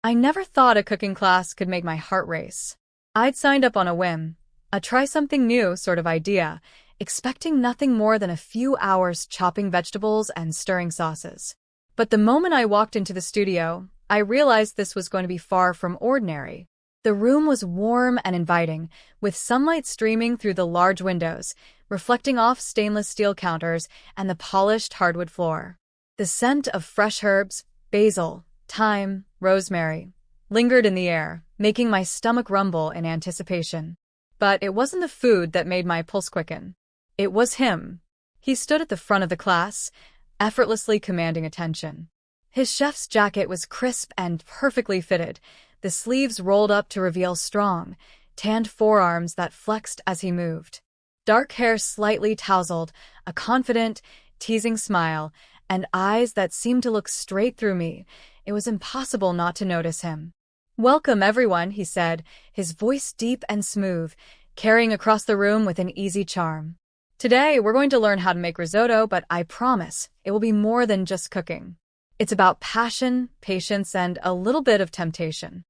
I never thought a cooking class could make my heart race. I'd signed up on a whim, a try something new sort of idea, expecting nothing more than a few hours chopping vegetables and stirring sauces. But the moment I walked into the studio, I realized this was going to be far from ordinary. The room was warm and inviting, with sunlight streaming through the large windows, reflecting off stainless steel counters and the polished hardwood floor. The scent of fresh herbs, basil, thyme, rosemary, lingered in the air, making my stomach rumble in anticipation. But it wasn't the food that made my pulse quicken. It was him. He stood at the front of the class, effortlessly commanding attention. His chef's jacket was crisp and perfectly fitted, the sleeves rolled up to reveal strong, tanned forearms that flexed as he moved. Dark hair slightly tousled, a confident, teasing smile, and eyes that seemed to look straight through me. It was impossible not to notice him. "Welcome, everyone," he said, his voice deep and smooth, carrying across the room with an easy charm. "Today, we're going to learn how to make risotto, but I promise it will be more than just cooking. It's about passion, patience, and a little bit of temptation."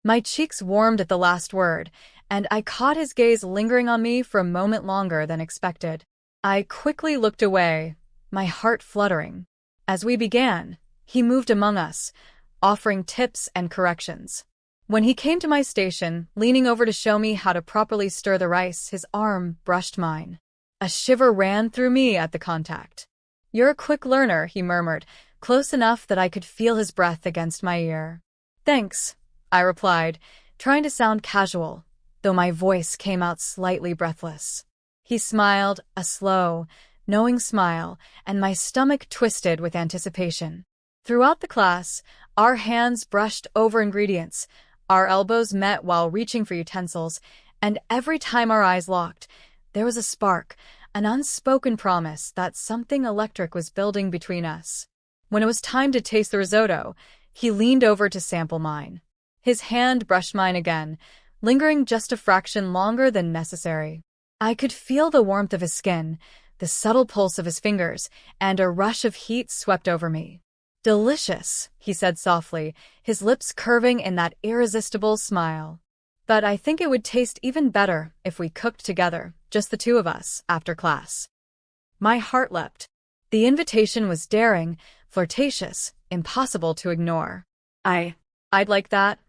My cheeks warmed at the last word, and I caught his gaze lingering on me for a moment longer than expected. I quickly looked away, my heart fluttering. As we began, he moved among us, offering tips and corrections. When he came to my station, leaning over to show me how to properly stir the rice, his arm brushed mine. A shiver ran through me at the contact. "You're a quick learner," he murmured, close enough that I could feel his breath against my ear. "Thanks," I replied, trying to sound casual, though my voice came out slightly breathless. He smiled, a slow, knowing smile, and my stomach twisted with anticipation. Throughout the class, our hands brushed over ingredients, our elbows met while reaching for utensils, and every time our eyes locked, there was a spark, an unspoken promise that something electric was building between us. When it was time to taste the risotto, he leaned over to sample mine. His hand brushed mine again, lingering just a fraction longer than necessary. I could feel the warmth of his skin, the subtle pulse of his fingers, and a rush of heat swept over me. "Delicious," he said softly, his lips curving in that irresistible smile. "But I think it would taste even better if we cooked together, just the two of us, after class." My heart leapt. The invitation was daring, flirtatious, impossible to ignore. I'd like that,"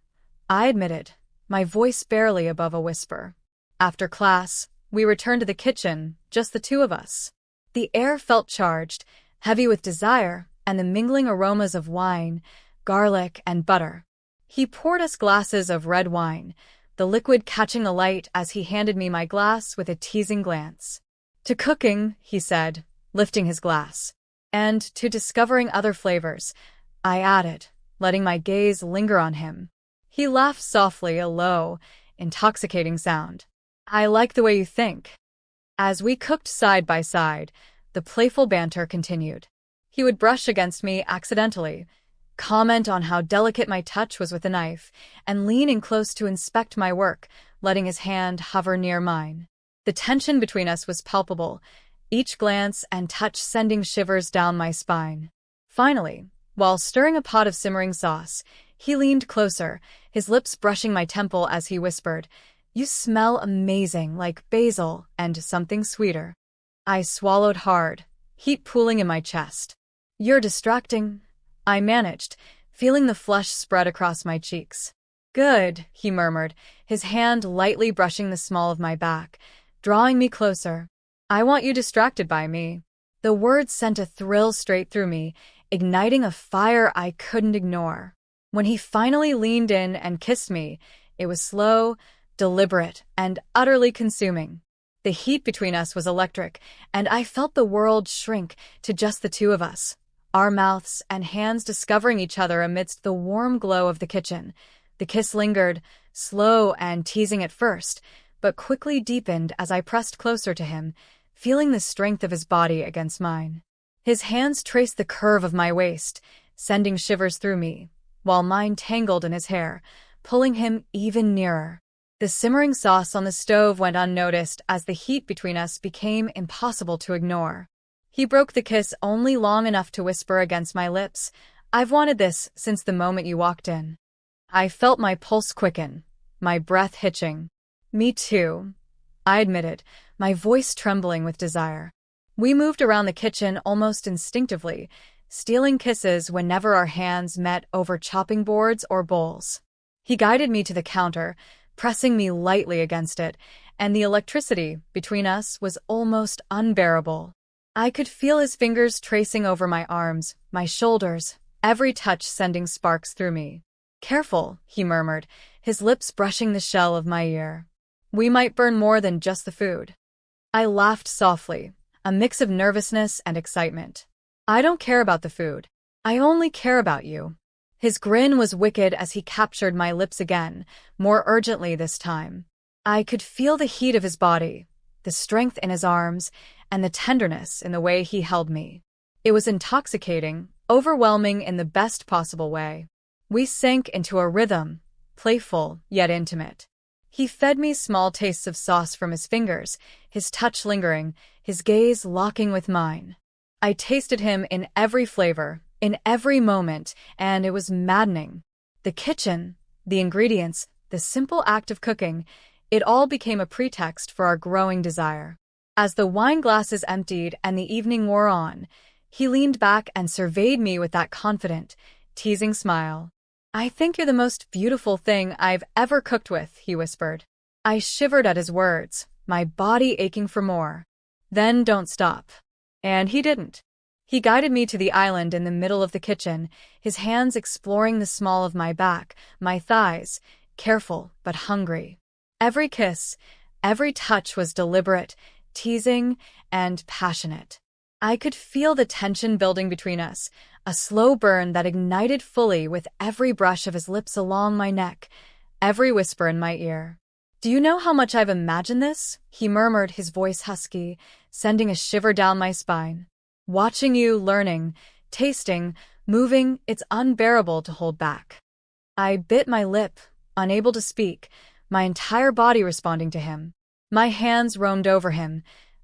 I admitted, my voice barely above a whisper. After class, we returned to the kitchen, just the two of us. The air felt charged, heavy with desire, and the mingling aromas of wine, garlic, and butter. He poured us glasses of red wine, the liquid catching the light as he handed me my glass with a teasing glance. "To cooking," he said, lifting his glass. "And to discovering other flavors," I added, letting my gaze linger on him. He laughed softly, a low, intoxicating sound. "I like the way you think." As we cooked side by side, the playful banter continued. He would brush against me accidentally, comment on how delicate my touch was with a knife, and lean in close to inspect my work, letting his hand hover near mine. The tension between us was palpable, each glance and touch sending shivers down my spine. Finally, while stirring a pot of simmering sauce, he leaned closer, his lips brushing my temple as he whispered, "You smell amazing, like basil and something sweeter." I swallowed hard, heat pooling in my chest. "You're distracting," I managed, feeling the flush spread across my cheeks. "Good," he murmured, his hand lightly brushing the small of my back, drawing me closer. "I want you distracted by me." The words sent a thrill straight through me, igniting a fire I couldn't ignore. When he finally leaned in and kissed me, it was slow, deliberate, and utterly consuming. The heat between us was electric, and I felt the world shrink to just the two of us, our mouths and hands discovering each other amidst the warm glow of the kitchen. The kiss lingered, slow and teasing at first, but quickly deepened as I pressed closer to him, feeling the strength of his body against mine. His hands traced the curve of my waist, sending shivers through me, while mine tangled in his hair, pulling him even nearer. The simmering sauce on the stove went unnoticed as the heat between us became impossible to ignore. He broke the kiss only long enough to whisper against my lips, "I've wanted this since the moment you walked in." I felt my pulse quicken, my breath hitching. Me too, I admitted, my voice trembling with desire. We moved around the kitchen almost instinctively, stealing kisses whenever our hands met over chopping boards or bowls. He guided me to the counter, pressing me lightly against it, and the electricity between us was almost unbearable. I could feel his fingers tracing over my arms, my shoulders, every touch sending sparks through me. "Careful," he murmured, his lips brushing the shell of my ear. "We might burn more than just the food." I laughed softly, a mix of nervousness and excitement. "I don't care about the food. I only care about you." His grin was wicked as he captured my lips again, more urgently this time. I could feel the heat of his body, the strength in his arms, and the tenderness in the way he held me. It was intoxicating, overwhelming in the best possible way. We sank into a rhythm, playful yet intimate. He fed me small tastes of sauce from his fingers, his touch lingering, his gaze locking with mine. I tasted him in every flavor, in every moment, and it was maddening. The kitchen, the ingredients, the simple act of cooking, it all became a pretext for our growing desire. As the wine glasses emptied and the evening wore on, he leaned back and surveyed me with that confident, teasing smile. "I think you're the most beautiful thing I've ever cooked with," he whispered. I shivered at his words, my body aching for more. "Then don't stop." And he didn't. He guided me to the island in the middle of the kitchen, his hands exploring the small of my back, my thighs, careful but hungry. Every kiss, every touch was deliberate, teasing, and passionate. I could feel the tension building between us, a slow burn that ignited fully with every brush of his lips along my neck, every whisper in my ear. "Do you know how much I've imagined this?" he murmured, his voice husky, sending a shiver down my spine. "Watching you, learning, tasting, moving, it's unbearable to hold back." I bit my lip, unable to speak, my entire body responding to him. My hands roamed over him,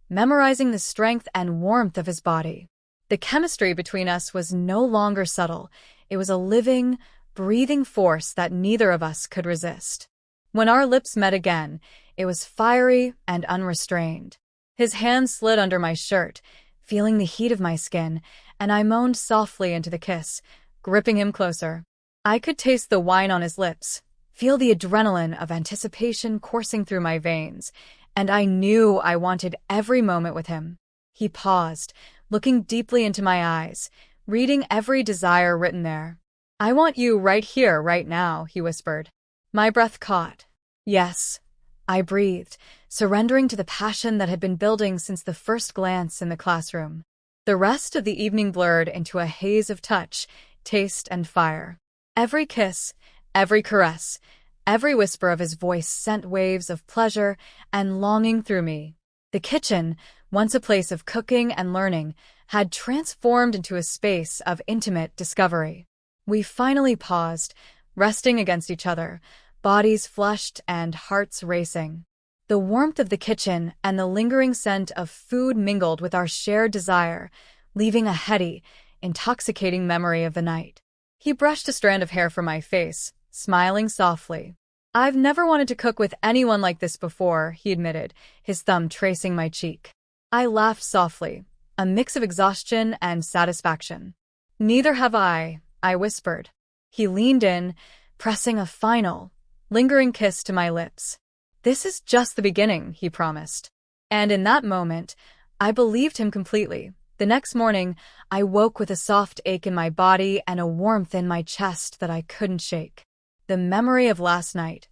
memorizing the strength and warmth of his body. The chemistry between us was no longer subtle. It was a living, breathing force that neither of us could resist. When our lips met again, it was fiery and unrestrained. His hand slid under my shirt, feeling the heat of my skin, and I moaned softly into the kiss, gripping him closer. I could taste the wine on his lips, feel the adrenaline of anticipation coursing through my veins, and I knew I wanted every moment with him. He paused, looking deeply into my eyes, reading every desire written there. "I want you right here, right now," he whispered. My breath caught. "Yes," I breathed, surrendering to the passion that had been building since the first glance in the classroom. The rest of the evening blurred into a haze of touch, taste, and fire. Every kiss, every caress, every whisper of his voice sent waves of pleasure and longing through me. The kitchen, once a place of cooking and learning, had transformed into a space of intimate discovery. We finally paused, resting against each other, bodies flushed and hearts racing. The warmth of the kitchen and the lingering scent of food mingled with our shared desire, leaving a heady, intoxicating memory of the night. He brushed a strand of hair from my face, smiling softly. "I've never wanted to cook with anyone like this before," he admitted, his thumb tracing my cheek. I laughed softly, a mix of exhaustion and satisfaction. "Neither have I," I whispered. He leaned in, pressing a final, lingering kiss to my lips. "This is just the beginning," he promised. And in that moment, I believed him completely. The next morning, I woke with a soft ache in my body and a warmth in my chest that I couldn't shake. The memory of last night,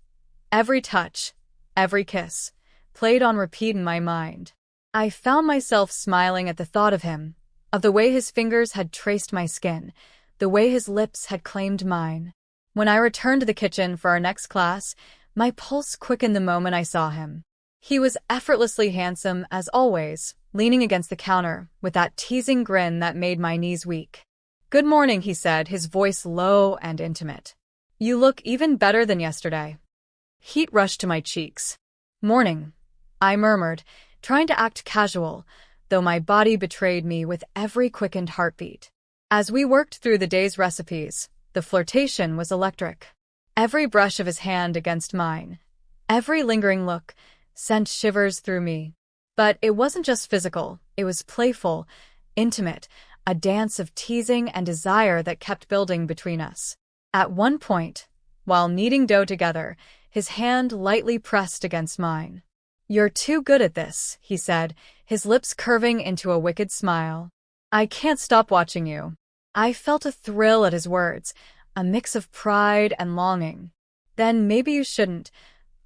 every touch, every kiss, played on repeat in my mind. I found myself smiling at the thought of him, of the way his fingers had traced my skin, the way his lips had claimed mine. When I returned to the kitchen for our next class, my pulse quickened the moment I saw him. He was effortlessly handsome as always, leaning against the counter with that teasing grin that made my knees weak. "Good morning," he said, his voice low and intimate. "You look even better than yesterday." Heat rushed to my cheeks. "Morning," I murmured, trying to act casual, though my body betrayed me with every quickened heartbeat. As we worked through the day's recipes, the flirtation was electric. Every brush of his hand against mine, every lingering look, sent shivers through me. But it wasn't just physical, it was playful, intimate, a dance of teasing and desire that kept building between us. At one point, while kneading dough together, his hand lightly pressed against mine. "You're too good at this," he said, his lips curving into a wicked smile. "I can't stop watching you." I felt a thrill at his words, a mix of pride and longing. "Then maybe you shouldn't,"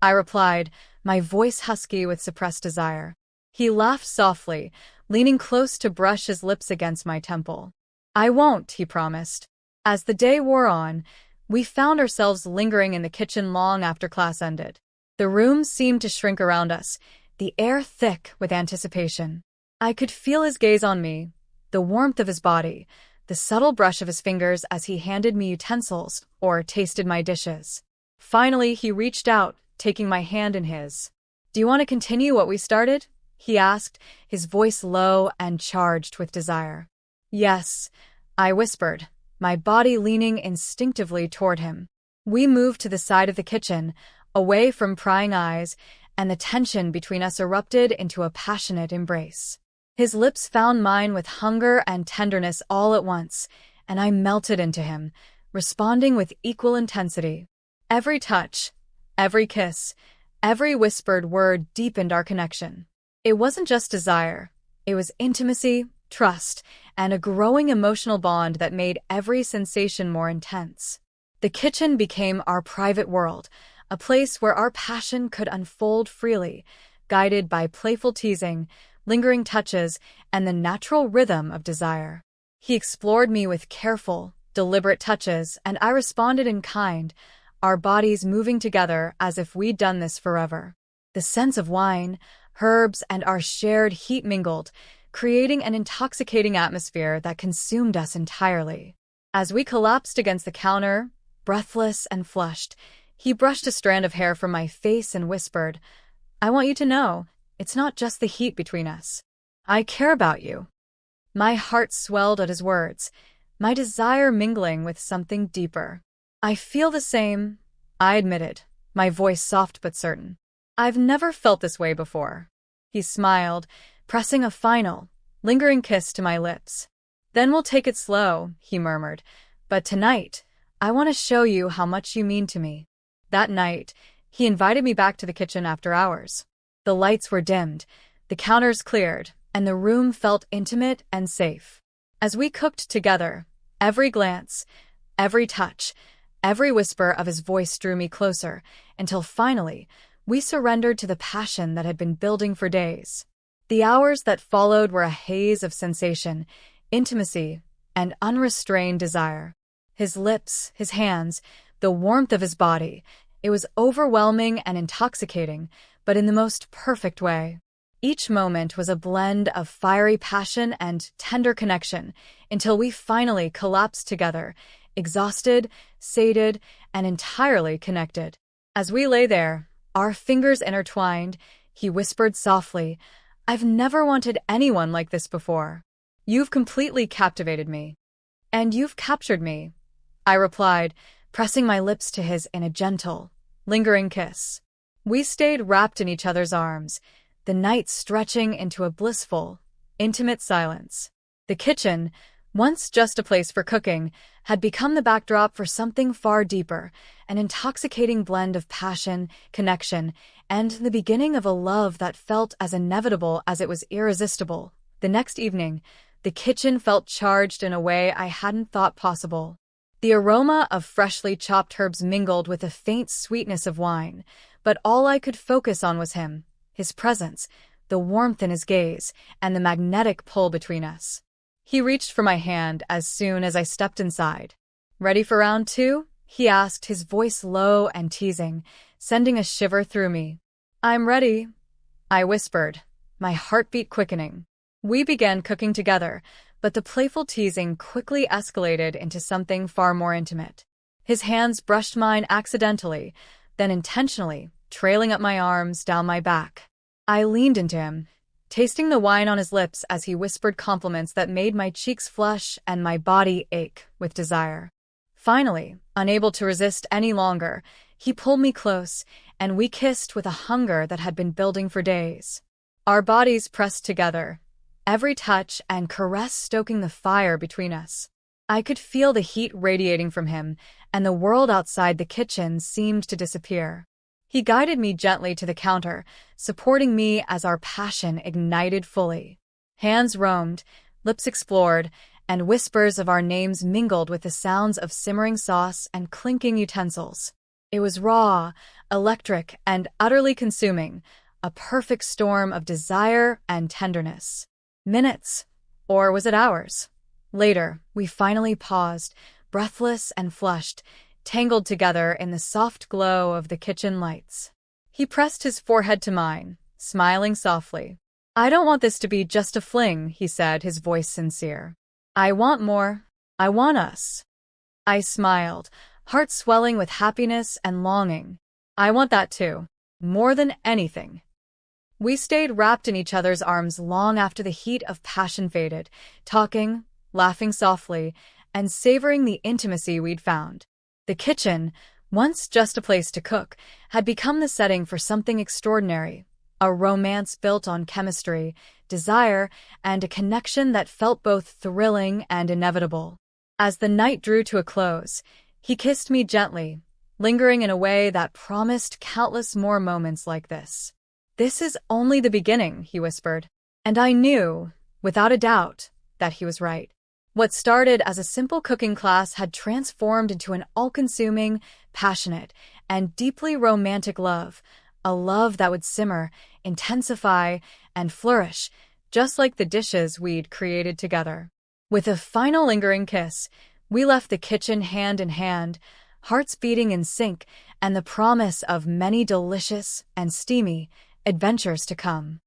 I replied, my voice husky with suppressed desire. He laughed softly, leaning close to brush his lips against my temple. "I won't," he promised. As the day wore on, we found ourselves lingering in the kitchen long after class ended. The room seemed to shrink around us, the air thick with anticipation. I could feel his gaze on me, the warmth of his body, the subtle brush of his fingers as he handed me utensils or tasted my dishes. Finally, he reached out, taking my hand in his. "Do you want to continue what we started?" he asked, his voice low and charged with desire. "Yes," I whispered, my body leaning instinctively toward him. We moved to the side of the kitchen, away from prying eyes, and the tension between us erupted into a passionate embrace. His lips found mine with hunger and tenderness all at once, and I melted into him, responding with equal intensity. Every touch, every kiss, every whispered word deepened our connection. It wasn't just desire, it was intimacy, trust, and a growing emotional bond that made every sensation more intense. The kitchen became our private world, a place where our passion could unfold freely, guided by playful teasing, lingering touches, and the natural rhythm of desire. He explored me with careful, deliberate touches, and I responded in kind, our bodies moving together as if we'd done this forever. The scents of wine, herbs, and our shared heat mingled, creating an intoxicating atmosphere that consumed us entirely. As we collapsed against the counter, breathless and flushed, he brushed a strand of hair from my face and whispered, "I want you to know, it's not just the heat between us. I care about you." My heart swelled at his words, my desire mingling with something deeper. "I feel the same," I admitted, my voice soft but certain. "I've never felt this way before." He smiled, pressing a final, lingering kiss to my lips. "Then we'll take it slow," he murmured, "but tonight, I want to show you how much you mean to me." That night, he invited me back to the kitchen after hours. The lights were dimmed, the counters cleared, and the room felt intimate and safe. As we cooked together, every glance, every touch, every whisper of his voice drew me closer, until finally, we surrendered to the passion that had been building for days. The hours that followed were a haze of sensation, intimacy, and unrestrained desire. His lips, his hands, the warmth of his body, it was overwhelming and intoxicating, but in the most perfect way. Each moment was a blend of fiery passion and tender connection, until we finally collapsed together, exhausted, sated, and entirely connected. As we lay there, our fingers intertwined, he whispered softly, "I've never wanted anyone like this before. You've completely captivated me." "And you've captured me," I replied, pressing my lips to his in a gentle, lingering kiss. We stayed wrapped in each other's arms, the night stretching into a blissful, intimate silence. The kitchen, once just a place for cooking, had become the backdrop for something far deeper, an intoxicating blend of passion, connection, and the beginning of a love that felt as inevitable as it was irresistible. The next evening, the kitchen felt charged in a way I hadn't thought possible. The aroma of freshly chopped herbs mingled with the faint sweetness of wine, but all I could focus on was him, his presence, the warmth in his gaze, and the magnetic pull between us. He reached for my hand as soon as I stepped inside. "Ready for round two?" he asked, his voice low and teasing, sending a shiver through me. "I'm ready," I whispered, my heartbeat quickening. We began cooking together, but the playful teasing quickly escalated into something far more intimate. His hands brushed mine accidentally, then intentionally, trailing up my arms down my back. I leaned into him, tasting the wine on his lips as he whispered compliments that made my cheeks flush and my body ache with desire. Finally, Unable to resist any longer, he pulled me close, and we kissed with a hunger that had been building for days. Our bodies pressed together, every touch and caress stoking the fire between us. I could feel the heat radiating from him, and the world outside the kitchen seemed to disappear. He guided me gently to the counter, supporting me as our passion ignited fully. Hands roamed, lips explored, and whispers of our names mingled with the sounds of simmering sauce and clinking utensils. It was raw, electric, and utterly consuming, a perfect storm of desire and tenderness. Minutes, or was it hours? Later, we finally paused, breathless and flushed, tangled together in the soft glow of the kitchen lights. He pressed his forehead to mine, smiling softly. "I don't want this to be just a fling," he said, his voice sincere. "I want more. I want us." I smiled, heart swelling with happiness and longing. "I want that too. More than anything." We stayed wrapped in each other's arms long after the heat of passion faded, talking, laughing softly, and savoring the intimacy we'd found. The kitchen, once just a place to cook, had become the setting for something extraordinary, a romance built on chemistry, desire, and a connection that felt both thrilling and inevitable. As the night drew to a close, he kissed me gently, lingering in a way that promised countless more moments like this. "This is only the beginning," he whispered. And I knew, without a doubt, that he was right. What started as a simple cooking class had transformed into an all-consuming, passionate, and deeply romantic love, a love that would simmer, intensify, and flourish, just like the dishes we'd created together. With a final lingering kiss, we left the kitchen hand in hand, hearts beating in sync, and the promise of many delicious and steamy adventures to come.